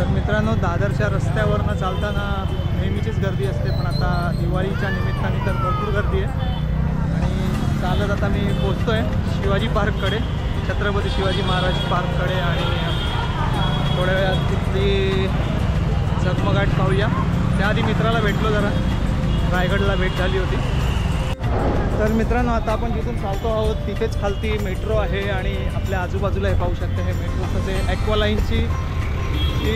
तर मित्रांनो, दादरच्या रस्त्यावरनं चालताना नेहमीचीच गर्दी असते, पण आता दिवाळीच्या निमित्ताने तर भरपूर गर्दी आहे। आणि चालत आता मी पोचतो आहे शिवाजी पार्ककडे, छत्रपती शिवाजी महाराज पार्ककडे। आणि थोड्या वेळात तिथली झगमगाट पाहूया। त्याआधी मित्राला भेटलो, जरा रायगडला भेट झाली होती। तर मित्रांनो, आता आपण जिथून चालतो आहोत तिथेच खालती मेट्रो आहे आणि आपल्या आजूबाजूला हे पाहू शकते, हे मेट्रोचं जे ॲक्वालाईनची जी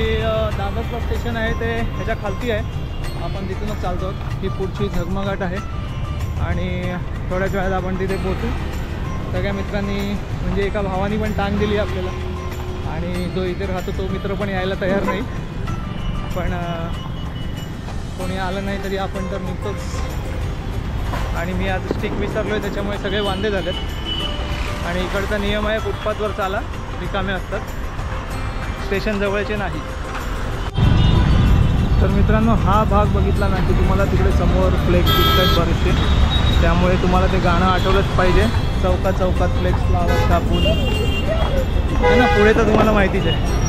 दादरचं स्टेशन आहे ते ह्याच्या खालती आहे। आपण तिथूनच चालतो आहोत। ही पुढची झगमगाट आहे आणि थोड्याच वेळात आपण तिथे पोहोचू। सगळ्या मित्रांनी म्हणजे एका भावानी पण टांग दिली आपल्याला, आणि जो इथे राहतो तो मित्र पण यायला तयार नाही, पण कोणी आलं नाही तरी आपण तर निघतोच। आणि मी आज स्टिक विसरलो आहे, त्याच्यामुळे सगळे वांदे झालेत। आणि इकडचा नियम आहे फुटपाथवर चाला, रिकामे असतात, स्टेशन जवळचे नाही। तर मित्रांनो, हा भाग बघितला ना की तुम्हाला तिकडे समोर फ्लेक्स दिसतात बरेचसे, त्यामुळे तुम्हाला ते गाणं आठवलंच पाहिजे, चौकात चौकात फ्लेक्स लावत छापून आहे ना, पुढे तर तुम्हाला माहितीच आहे।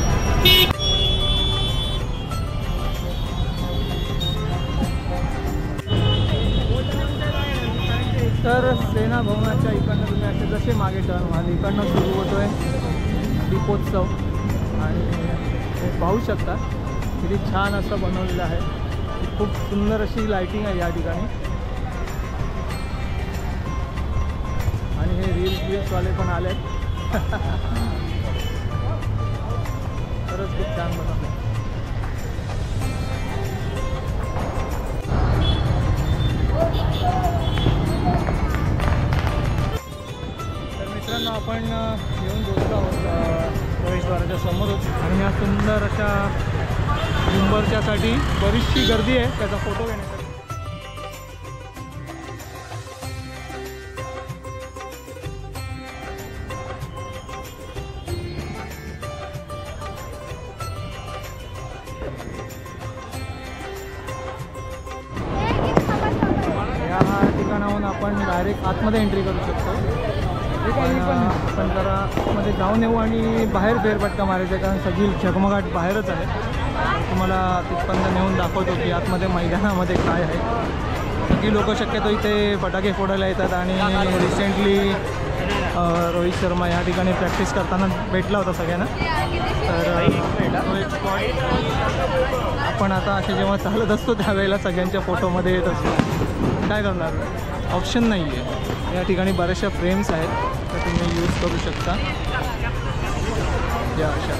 तर सेना भवनाच्या इकडनं तुम्ही असे जसे मागे टर्न व्हाल, इकडनं सुरू होतो आहे दीपोत्सव। आणि हे पाहू शकता किती छान असं बनवलेलं आहे, खूप सुंदर अशी लाइटिंग आहे या ठिकाणी। आणि हे रील्सवाले पण आले, खरंच खूप छान बनवलं। तर मित्रांनो, आपण येऊन पोहोचलो आहोत प्रवेशद्वाराच्या समोरच, आणि या सुंदर अशा गुंबरच्यासाठी बरीचशी गर्दी आहे त्याचा फोटो घेण्यासाठी। या ठिकाणाहून आपण डायरेक्ट आतमध्ये एंट्री करू शकतो, पण जरा आतमध्ये जाऊन येऊ आणि बाहेर फेरफटका मारायचा, कारण सगळी झगमगाट बाहेरच आहे। तुम्हाला तिथपर्यंत नेऊन दाखवतो की आतमध्ये मैदानामध्ये काय आहे। सगळी लोक शक्यतो इथे फटाके फोडायला येतात, आणि रिसेंटली रोहित शर्मा या ठिकाणी प्रॅक्टिस करताना भेटला होता सगळ्यांना। तर तो एक स्पॉट आपण आता असे जेव्हा चालत असतो त्यावेळेला सगळ्यांच्या फोटोमध्ये येत असतो, काय करणार, ऑप्शन नाही आहे। या ठिकाणी बऱ्याचशा फ्रेम्स आहेत, तर तुम्ही यूज करू शकता या अशा।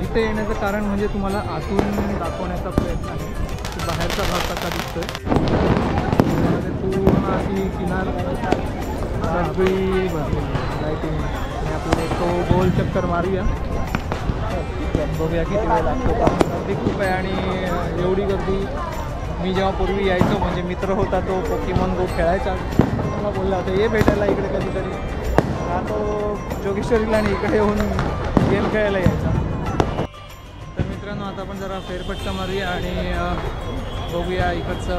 इथे येण्याचं कारण म्हणजे तुम्हाला आतून दाखवण्याचा प्रयत्न आहे की बाहेरचा भाग कसा दिसतोय। पूर्ण अशी किनार सगळी भरली लाईटिंग, आणि आपल्याला तो गोल चक्कर मारूया, बघूया किती वेळ लागतो, कारण गर्दी खूप आहे। आणि एवढी गर्दी, मी जेव्हा पूर्वी यायचो, म्हणजे मित्र होता तो पोकेमॉन गो खेळायचा, मला बोलला होता ये भेटायला इकडे कधीतरी, हा तो जोगेश्वरीला आणि इकडे येऊन गेम खेळायला यायचा। तर मित्रांनो, आता आपण जरा फेरफटका मारूया आणि बघूया इकडचं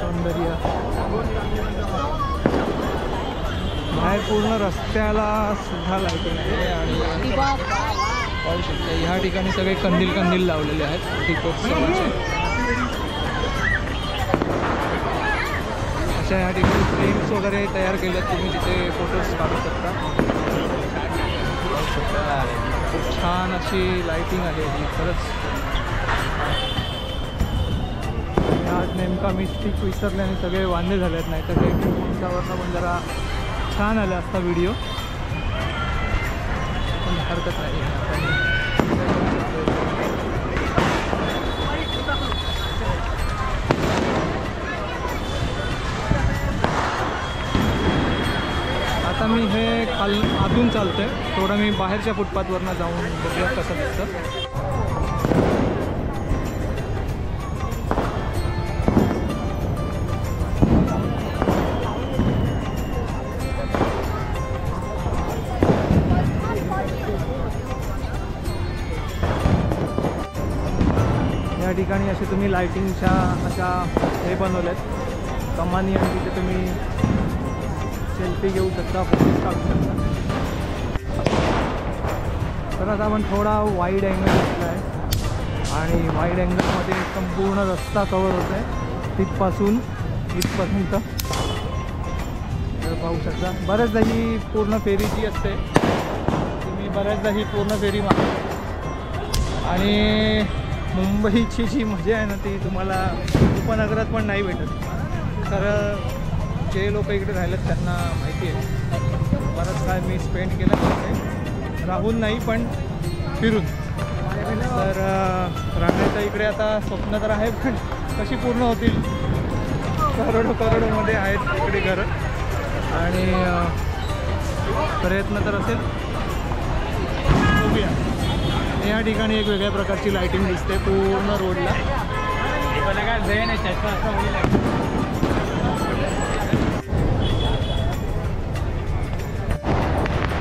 सौंदर्य। बाहेर पूर्ण रस्त्याला सुद्धा लाईटिंग आहे, आणि पाहू शकता ह्या ठिकाणी सगळे कंदील लावलेले आहेत दीपोत्सवाचे। अशा या ठिकाणी फ्रेम्स वगैरे तयार केले आहेत, तुम्ही तिथे फोटोज काढू शकता। खूप छान अशी लाईटिंग आहे ही, खरंच। आज नेमका मी स्टिक विसरल्याने सगळे वांदे झाले आहेत, नाही तर ते तुमच्यावरनं पण जरा छान आला असता व्हिडिओ, पण हरकत नाही। आता मी हे आतून चालतो आहे, थोडं मी बाहेरच्या फुटपाथवरनं जाऊन बघूया कसं दिसतं। या ठिकाणी असे तुम्ही लाइटिंगच्या अशा हे बनवलेत कमानी, आणि तिथे तुम्ही सेल्फी घेऊ शकता, फोटोज काढू शकता। तर आता आपण थोडा वाईड अँगल घेतला आहे आणि वाईड अँगलमध्ये संपूर्ण रस्ता कवर होत आहे तिथपासून इथपर्यंत. तर पाहू शकता बऱ्याचदा ही पूर्ण फेरी जी असते तुम्ही बऱ्याचदा ही पूर्ण फेरी मारता आणि मुंबईची जी मजा आहे ना ती तुम्हाला उपनगरात पण नाही भेटत. तर जे लोक इकडे राहिलेत त्यांना माहिती आहे बराच काय मी स्पेंड केला पाहिजे राहून नाही पण फिरून. तर राहण्याचं इकडे आता स्वप्न तर आहे पण कशी पूर्ण होतील करोडोमध्ये आहेत इकडे घरं आणि प्रयत्न तर असेल बघूया. या ठिकाणी एक वेगळ्या प्रकारची लाईटिंग दिसते पूर्ण रोडला.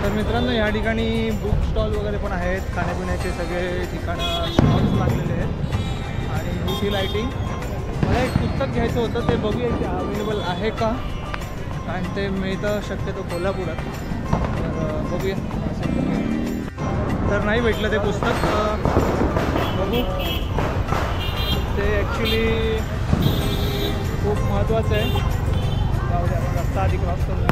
तर मित्रांनो या ठिकाणी बुक स्टॉल वगैरे पण आहेत खाण्यापिण्याचे सगळे ठिकाणं स्टॉल्स लागलेले आहेत आणि ही लाईटिंग. मला एक पुस्तक घ्यायचं होतं ते बघूया की अवेलेबल आहे का आणि ते मिळतं शक्यतो कोल्हापुरात. तर बघूया तर नाही भेटलं ते पुस्तक बघू. ते ॲक्च्युली खूप महत्त्वाचं आहे. जाऊ द्या आपण रस्ता आधी क्रॉस करू.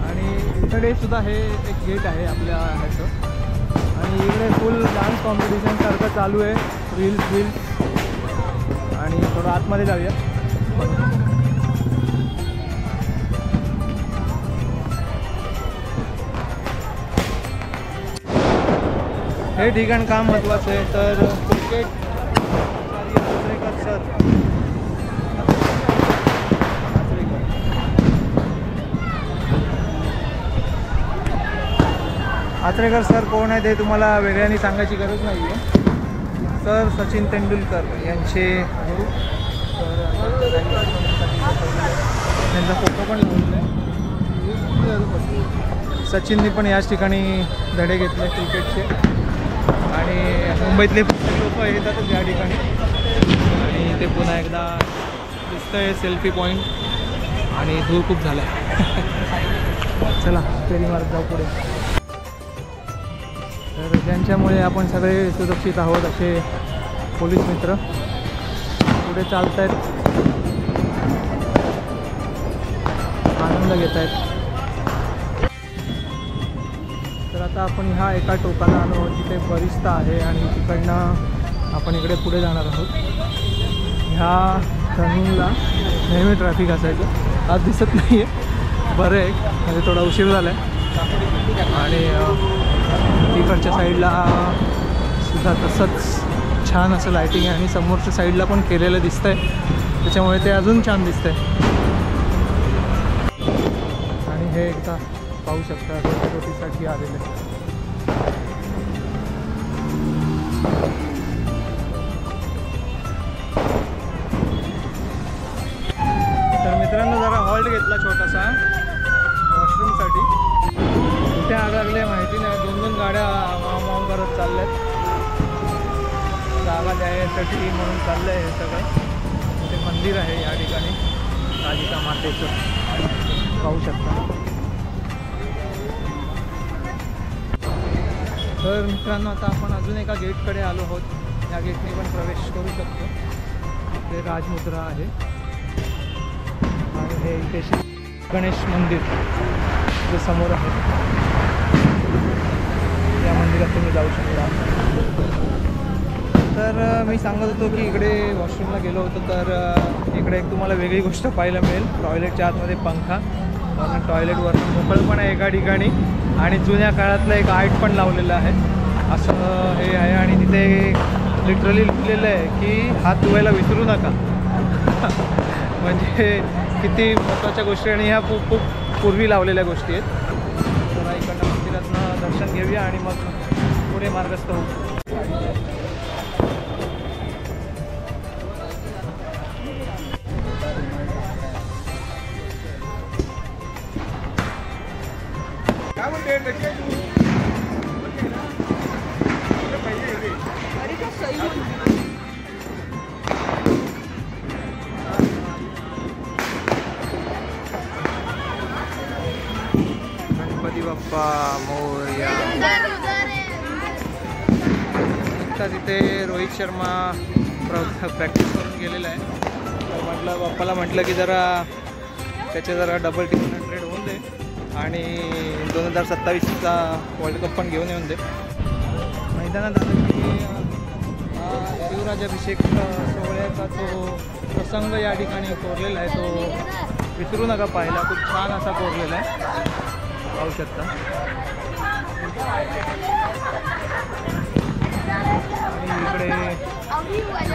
आणि इकडे सुद्धा हे एक गेट आहे आपल्या ह्याचं आणि इकडे फुल डान्स कॉम्पिटिशन सारखं चालू आहे. रील्स आणि थोडं आतमध्ये जाऊया. हे ठिकाण का महत्त्वाचं आहे तर क्रिकेट सर आचरेकर सर कोण आहे ते तुम्हाला वेगळ्याने सांगायची गरज नाही आहे. सर सचिन तेंडुलकर यांचे गुरु. तर त्यांचा फोटो पण लावलेला आहे. सचिननी पण याच ठिकाणी धडे घेतले क्रिकेटचे आणि मुंबईतले लोक येतातच या ठिकाणी. आणि ते पुन्हा एकदा दिसतंय सेल्फी पॉईंट आणि धूर खूप झाला आहे. चला फेरी मारत जाऊ पुढे. तर ज्यांच्यामुळे आपण सगळे सुरक्षित आहोत असे पोलीस मित्र पुढे चालत आहेत, आनंद घेत आहेत. तर आता आपण ह्या एका टोकाला आलो आहोत जिथे बरिस्ता आहे आणि तिकडनं आपण इकडे पुढे जाणार आहोत. ह्या टर्निंगला नेहमी ट्रॅफिक असायचं, आज दिसत नाही आहे. बरं आहे म्हणजे थोडा उशीर झाला आहे. आणि तिकडच्या साईडला सुद्धा तसंच छान असं लाईटिंग आहे आणि समोरच्या साईडला पण केलेलं दिसतंय त्याच्यामुळे ते अजून छान दिसतंय. आणि हे एकदा पाहू शकता रोटीसाठी आलेले. तर मित्रांनो जरा हॉल्ट घेतला छोटासा वॉशरूमसाठी. कुठे आग लागले माहिती नाही, 2-2 गाड्या वाव करत चालल्यात. जागा द्यायसाठी म्हणून चाललं आहे हे सगळं. ते मंदिर आहे या ठिकाणी कालिका मातेचं पाहू शकता. तर मित्रांनो आता आपण अजून एका गेटकडे आलो आहोत. या गेटने पण प्रवेश करू शकतो. ते राजमुद्रा आहे आणि हे इथे गणेश मंदिर जे समोर आहे या मंदिरात तुम्ही जाऊ शकता. तर मी सांगत होतो की इकडे वॉशरूमला गेलो होतो तर इकडे एक तुम्हाला वेगळी गोष्ट पाहायला मिळेल. टॉयलेटच्या आतमध्ये पंखा आणि टॉयलेटवर मोकळं पण आहे एका ठिकाणी आणि जुन्या काळातलं एक आर्ट पण लावलेलं आहे असं हे आहे. आणि तिथे लिटरली लिहिलेलं आहे की हात धुवायला विसरू नका. म्हणजे किती महत्त्वाच्या गोष्टी आणि ह्या खूप खूप पूर्वी लावलेल्या गोष्टी आहेत. तर इकडनं मंदिरातनं दर्शन घेऊया आणि मग पुढे मार्गस्थ होऊ. बाप्पा मोरया. तिथे रोहित शर्मा प्रॅक्टिस करून गेलेला आहे. तर म्हटलं बाप्पाला म्हटलं की जरा त्याचे जरा डबल टीम 100 होऊन दे आणि 2027चा वर्ल्ड कप पण घेऊन येऊन दे. मैदानात आलं की शिवराज्याभिषेक सोहळ्याचा तो प्रसंग या ठिकाणी कोरलेला आहे. तो विसरू नका पाहायला. खूप छान असा कोरलेला आहे, पाहू शकता. आणि इकडे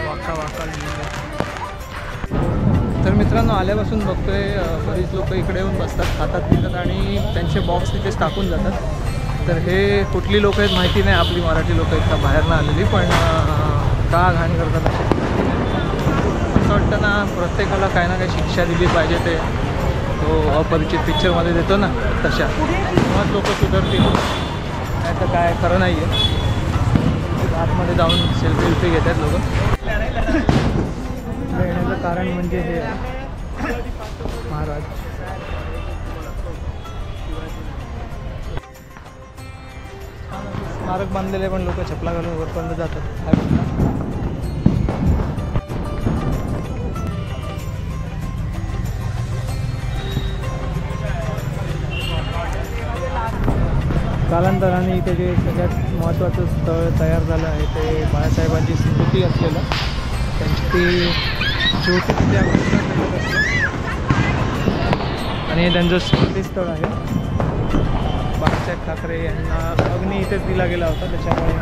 वाका तर मित्रांनो आल्यापासून बघतोय बरीच लोक इकडे येऊन बसतात, खातात पितात आणि त्यांचे बॉक्स तिथेच टाकून जातात. तर हे कुठली लोक आहेत माहिती नाही, आपली मराठी लोक आहेत का बाहेरनं आलेली, पण का घाण करतात असे असं वाटतं ना. प्रत्येकाला काही ना काही शिक्षा दिली पाहिजे. ते तो अपरिचित पिक्चरमध्ये देतो ना तशा, तेव्हाच लोक सुधारतील. नाही तर काय खरं नाही आहे. आतमध्ये जाऊन सेल्फी घेतात लोक. येण्याचं कारण म्हणजे हे महाराज स्मारक बांधलेले, पण लोक चपला घालून वरपर्यंत जातात. काय म्हणतात कालांतराने इथे जे सगळ्यात महत्त्वाचं स्थळ तयार झालं आहे ते बाळासाहेबांची स्मृती असलेलं, त्यांची ती ज्योती तिथे आणि हे त्यांचं स्मृतीस्थळ आहे. बाळासाहेब ठाकरे यांना अग्नी इथेच दिला गेला होता, त्याच्यामुळे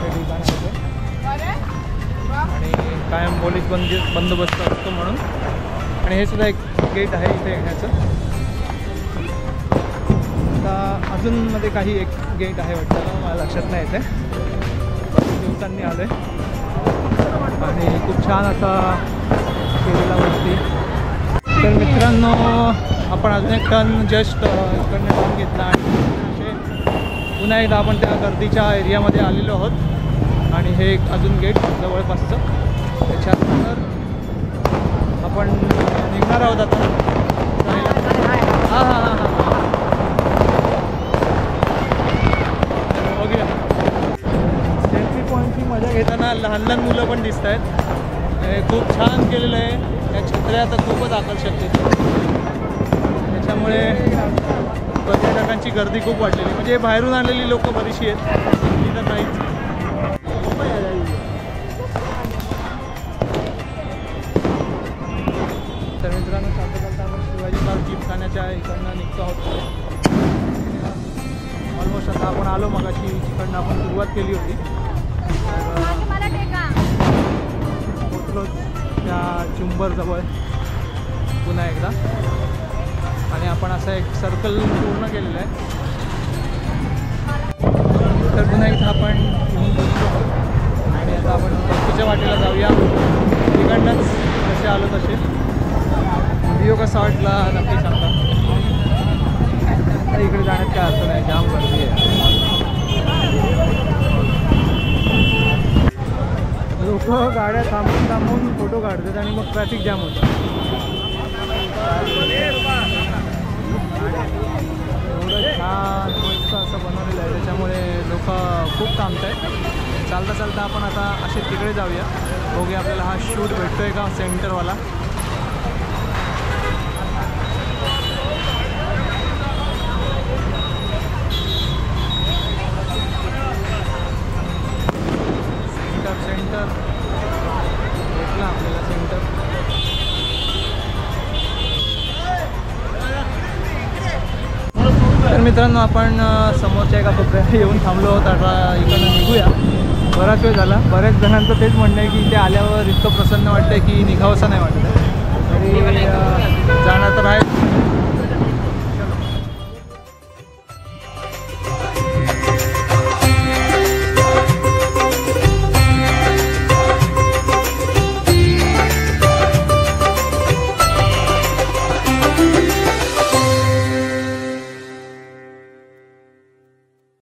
हे ठिकाण होतं आणि कायम पोलीस बंदोबस्त असतो म्हणून. आणि हे सुद्धा एक गेट आहे इथे येण्याचं. आता अजून मध्ये काही एक गेट आहे वाटतं, मला लक्षात नाही येते. बऱ्याच दिवसांनी आलो आहे आणि खूप छान असा केलेला वरती. तर मित्रांनो आपण अजून एक टर्न जस्ट इकडनं टर्न घेतला आणि पुन्हा एकदा आपण त्या गर्दीच्या एरियामध्ये आलेलो आहोत. आणि हे एक अजून गेट जवळपासचं, त्याच्यानंतर आपण निघणार आहोत आता. हां हां हां हां बघूया. सेल्फी पॉईंटची मजा घेताना लहान लहान मुलं पण दिसत आहेत. खूप छान केलेलं आहे. या छत्र्या तर खूपच आकर्षक आहेत, त्याच्यामुळे पर्यटकांची गर्दी खूप वाढलेली. म्हणजे बाहेरून आलेली लोक बरीचशी आहेत, तर नाहीच. तर मित्रांनो चालता चालता आपण शिवाजी पार्क जिमखान्याच्या इकडनं निघतो आहोत. ऑलमोस्ट आता आपण आलो. मगाशी तिकडनं आपण सुरुवात केली होती, पोचलो त्या चुंबरजवळ पुन्हा एकदा. आणि आपण असं एक सर्कल पूर्ण केलेलं आहे. तर पुन्हा इथं आपण येऊन पोचलो आणि आता आपण तिच्या वाटेला जाऊया. तिकडनंच जसे आलो तसे. व्हिडिओ कसा वाटला नक्की सांगा. इकडे जाण्यात काय अर्थ नाही, जाम गर्दी आहे. लोक गाड्या थांबून थांबून फोटो काढतात आणि मग ट्रॅफिक जाम होतं. एवढं छान मस्त असं बनवलेलं आहे, त्याच्यामुळे लोक खूप थांबत आहेत. चालता चालता आपण आता असे तिकडे जाऊया. बघूया आपल्याला हा शूट भेटतोय का सेंटरवाला. सेंटर भेटला आपल्याला सेंटर. तर मित्रांनो आपण समोरच्या एका कोपऱ्यात येऊन थांबलो आहोत. आता इकडनं निघूया. बराच वेळ झाला. बऱ्याच जणांचं तेच म्हणणं आहे की इथे आल्यावर इतकं प्रसन्न वाटतं की निघावंसं नाही वाटत. तरी जाणं तर आहे.